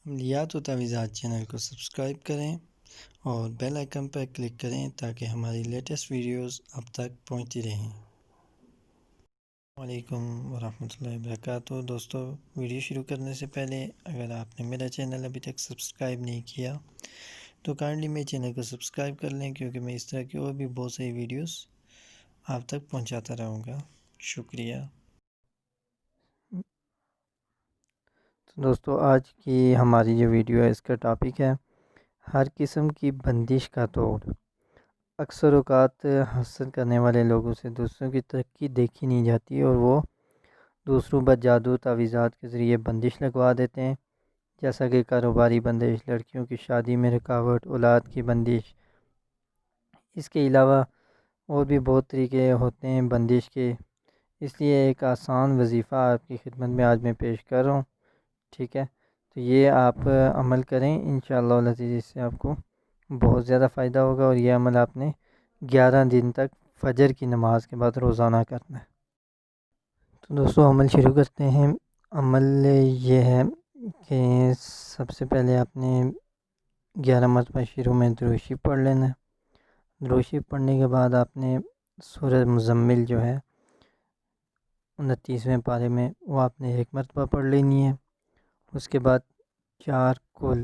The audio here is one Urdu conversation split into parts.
عملیات و تعویذات چینل کو سبسکرائب کریں اور بیل آئکن پر کلک کریں تاکہ ہماری لیٹسٹ ویڈیوز اب تک پہنچتی رہیں۔ السلام علیکم ورحمۃ اللہ وبرکاتہ۔ دوستو، ویڈیو شروع کرنے سے پہلے اگر آپ نے میرا چینل ابھی تک سبسکرائب نہیں کیا تو کائنڈلی میرے چینل کو سبسکرائب کر لیں، کیونکہ میں اس طرح کی اور بھی بہت سی ویڈیوز آپ تک پہنچاتا رہوں گا۔ شکریہ۔ تو دوستو، آج کی ہماری جو ویڈیو ہے اس کا ٹاپک ہے ہر قسم کی بندش کا توڑ۔ اکثر اوقات حسد کرنے والے لوگوں سے دوسروں کی ترقی دیکھی نہیں جاتی اور وہ دوسروں پر جادو تعویذات کے ذریعے بندش لگوا دیتے ہیں، جیسا کہ کاروباری بندش، لڑکیوں کی شادی میں رکاوٹ، اولاد کی بندش۔ اس کے علاوہ اور بھی بہت طریقے ہوتے ہیں بندش کے، اس لیے ایک آسان وظیفہ آپ کی خدمت میں آج میں پیش کر رہا ہوں، ٹھیک ہے؟ تو یہ آپ عمل کریں، انشاءاللہ العزیز اس سے آپ کو بہت زیادہ فائدہ ہوگا، اور یہ عمل آپ نے 11 دن تک فجر کی نماز کے بعد روزانہ کرنا ہے۔ تو دوستو، عمل شروع کرتے ہیں۔ عمل یہ ہے کہ سب سے پہلے آپ نے 11 مرتبہ شروع میں درود شریف پڑھ لینا ہے۔ درود شریف پڑھنے کے بعد آپ نے سورہ مزمل جو ہے 29ویں پارے میں وہ آپ نے 1 مرتبہ پڑھ لینی ہے۔ اس کے بعد 4 کل،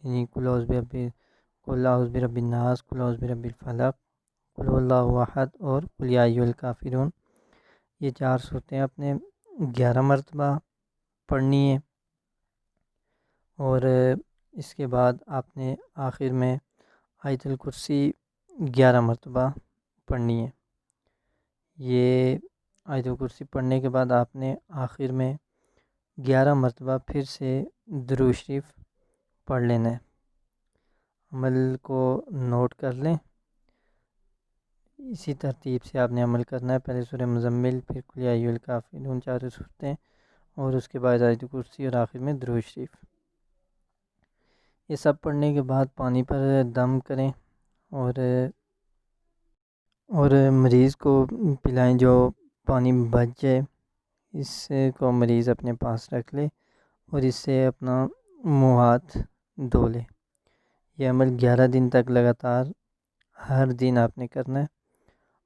یعنی قل اعوذ برب الناس، قل اعوذ برب الفلق، قل هو اللہ احد اور قل یا ایھا الکافرون، یہ 4 صورتیں آپ نے 11 مرتبہ پڑھنی ہے۔ اور اس کے بعد آپ نے آخر میں آیت الکرسی 11 مرتبہ پڑھنی ہے۔ یہ آیت الکرسی پڑھنے کے بعد آپ نے آخر میں 11 مرتبہ پھر سے درود شریف پڑھ لینا ہے۔ عمل کو نوٹ کر لیں، اسی ترتیب سے آپ نے عمل کرنا ہے۔ پہلے سورہ مزمل، پھر قل یا ایھا الکافرون، 4 صورتیں، اور اس کے بعد آیت الکرسی اور آخر میں درود شریف۔ یہ سب پڑھنے کے بعد پانی پر دم کریں اور مریض کو پلائیں، جو پانی بچ جائے اس کو مریض اپنے پاس رکھ لے اور اس سے اپنا منہ ہاتھ دھو لے۔ یہ عمل 11 دن تک لگاتار ہر دن آپ نے کرنا ہے،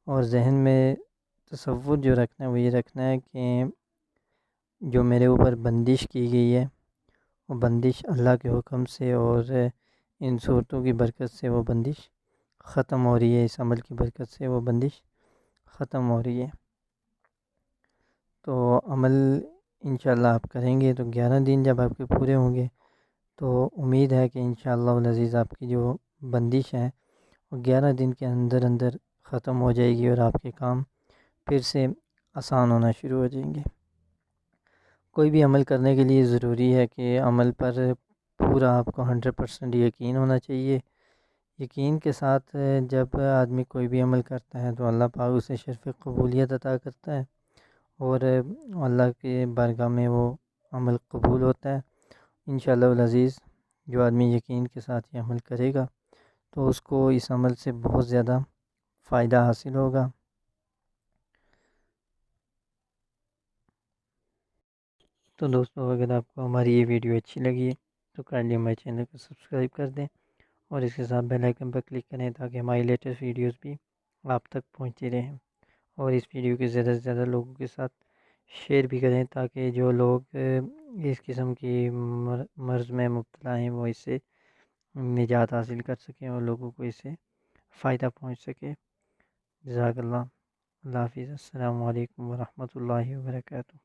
اور ذہن میں تصور جو رکھنا ہے وہ یہ رکھنا ہے کہ جو میرے اوپر بندش کی گئی ہے وہ بندش اللہ کے حکم سے اور ان صورتوں کی برکت سے وہ بندش ختم ہو رہی ہے، اس عمل کی برکت سے وہ بندش ختم ہو رہی ہے۔ تو عمل انشاءاللہ آپ کریں گے تو 11 دن جب آپ کے پورے ہوں گے تو امید ہے کہ انشاءاللہ العزیز آپ کی جو بندش ہے وہ 11 دن کے اندر اندر ختم ہو جائے گی اور آپ کے کام پھر سے آسان ہونا شروع ہو جائیں گے۔ کوئی بھی عمل کرنے کے لیے ضروری ہے کہ عمل پر پورا آپ کو 100% یقین ہونا چاہیے۔ یقین کے ساتھ جب آدمی کوئی بھی عمل کرتا ہے تو اللہ پاک اسے شرف قبولیت عطا کرتا ہے، اور اللہ کے بارگاہ میں وہ عمل قبول ہوتا ہے۔ انشاءاللہ العزیز جو آدمی یقین کے ساتھ یہ عمل کرے گا تو اس کو اس عمل سے بہت زیادہ فائدہ حاصل ہوگا۔ تو دوستو، اگر آپ کو ہماری یہ ویڈیو اچھی لگی تو کائنڈلی ہمارے چینل کو سبسکرائب کر دیں اور اس کے ساتھ بیل آئکن پر کلک کریں تاکہ ہماری لیٹسٹ ویڈیوز بھی آپ تک پہنچتی رہیں، اور اس ویڈیو کے زیادہ سے زیادہ لوگوں کے ساتھ شیئر بھی کریں تاکہ جو لوگ اس قسم کی مرض میں مبتلا ہیں وہ اس سے نجات حاصل کر سکیں اور لوگوں کو اس سے فائدہ پہنچ سکے۔ جزاک اللہ۔ اللہ حافظ۔ السلام علیکم ورحمۃ اللہ وبرکاتہ۔